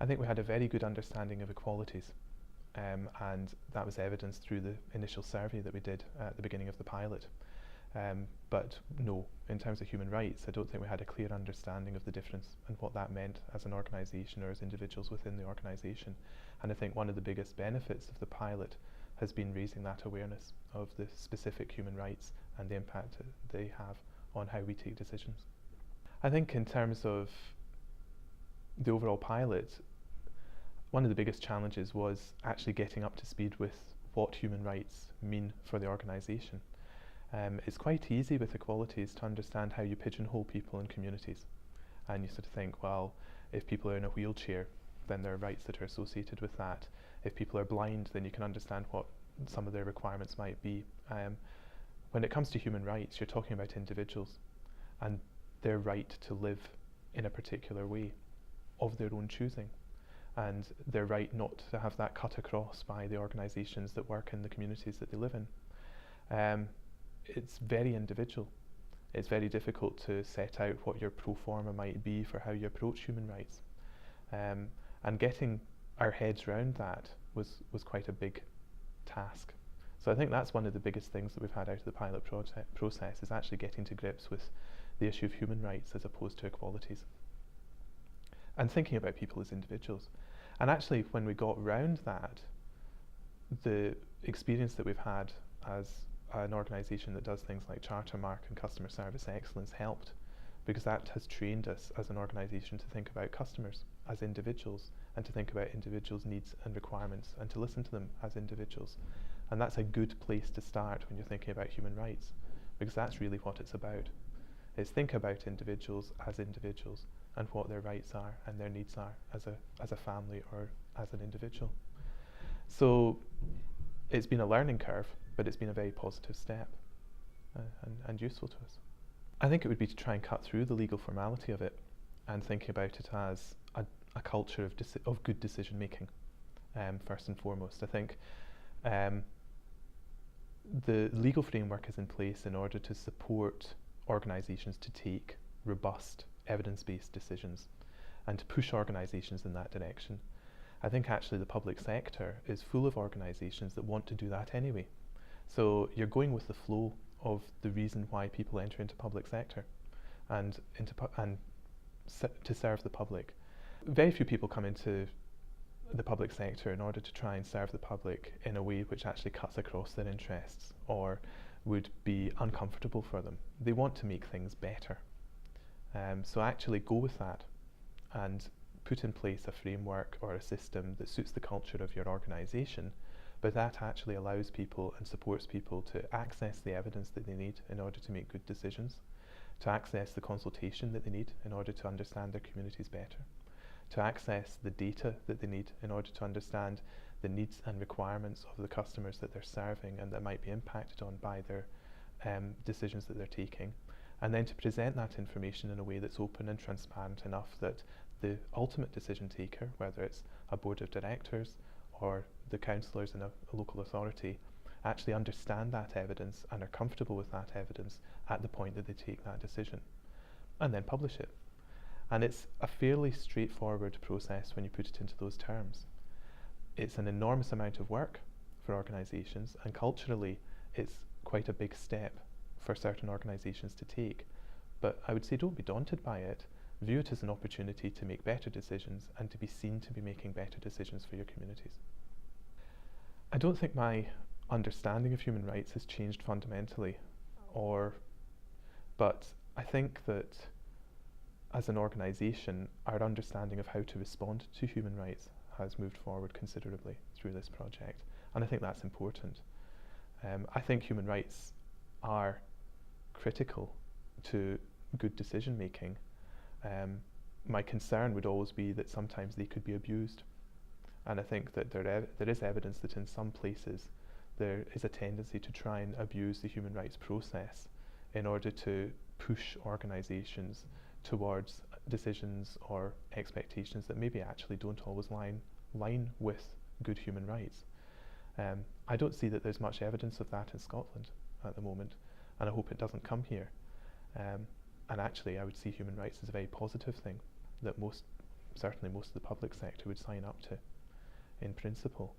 think we had a very good understanding of equalities, and that was evidenced through the initial survey that we did at the beginning of the pilot. But no, in terms of human rights, I don't think we had a clear understanding of the difference and what that meant as an organisation or as individuals within the organisation. And I think one of the biggest benefits of the pilot has been raising that awareness of the specific human rights and the impact they have on how we take decisions. I think in terms of the overall pilot, one of the biggest challenges was actually getting up to speed with what human rights mean for the organisation. It's quite easy with equalities to understand how you pigeonhole people in communities, and you sort of think, well, if people are in a wheelchair, then there are rights that are associated with that. If people are blind, then you can understand what some of their requirements might be. When it comes to human rights, you're talking about individuals and their right to live in a particular way of their own choosing, and their right not to have that cut across by the organisations that work in the communities that they live in. It's very individual. It's very difficult to set out what your pro forma might be for how you approach human rights. And getting our heads around that was quite a big task. So I think that's one of the biggest things that we've had out of the pilot process, is actually getting to grips with the issue of human rights as opposed to equalities. And thinking about people as individuals. And actually, when we got round that, the experience that we've had as an organisation that does things like charter mark and customer service excellence helped, because that has trained us as an organisation to think about customers as individuals and to think about individuals' needs and requirements and to listen to them as individuals. And that's a good place to start when you're thinking about human rights, because that's really what it's about. Is think about individuals as individuals and what their rights are and their needs are as a family or as an individual. So it's been a learning curve, but it's been a very positive step and useful to us. I think it would be to try and cut through the legal formality of it and thinking about it as a culture of good decision making, first and foremost. I think the legal framework is in place in order to support organisations to take robust evidence-based decisions and to push organisations in that direction. I think actually the public sector is full of organisations that want to do that anyway. So you're going with the flow of the reason why people enter into public sector and to serve the public. Very few people come into the public sector in order to try and serve the public in a way which actually cuts across their interests or would be uncomfortable for them. They want to make things better. So actually go with that and put in place a framework or a system that suits the culture of your organisation, but that actually allows people and supports people to access the evidence that they need in order to make good decisions, to access the consultation that they need in order to understand their communities better, to access the data that they need in order to understand the needs and requirements of the customers that they're serving and that might be impacted on by their decisions that they're taking, and then to present that information in a way that's open and transparent enough that the ultimate decision taker, whether it's a board of directors or the councillors in a local authority, actually understand that evidence and are comfortable with that evidence at the point that they take that decision, and then publish it. And it's a fairly straightforward process when you put it into those terms. It's an enormous amount of work for organisations, and culturally it's quite a big step for certain organisations to take. But I would say don't be daunted by it. View it as an opportunity to make better decisions and to be seen to be making better decisions for your communities. I don't think my understanding of human rights has changed fundamentally, but I think that as an organisation, our understanding of how to respond to human rights has moved forward considerably through this project, and I think that's important. I think human rights are critical to good decision making. My concern would always be that sometimes they could be abused, and I think that there is evidence that in some places there is a tendency to try and abuse the human rights process in order to push organisations towards decisions or expectations that maybe actually don't always line with good human rights. I don't see that there's much evidence of that in Scotland at the moment, and I hope it doesn't come here. And actually I would see human rights as a very positive thing, that most certainly most of the public sector would sign up to in principle.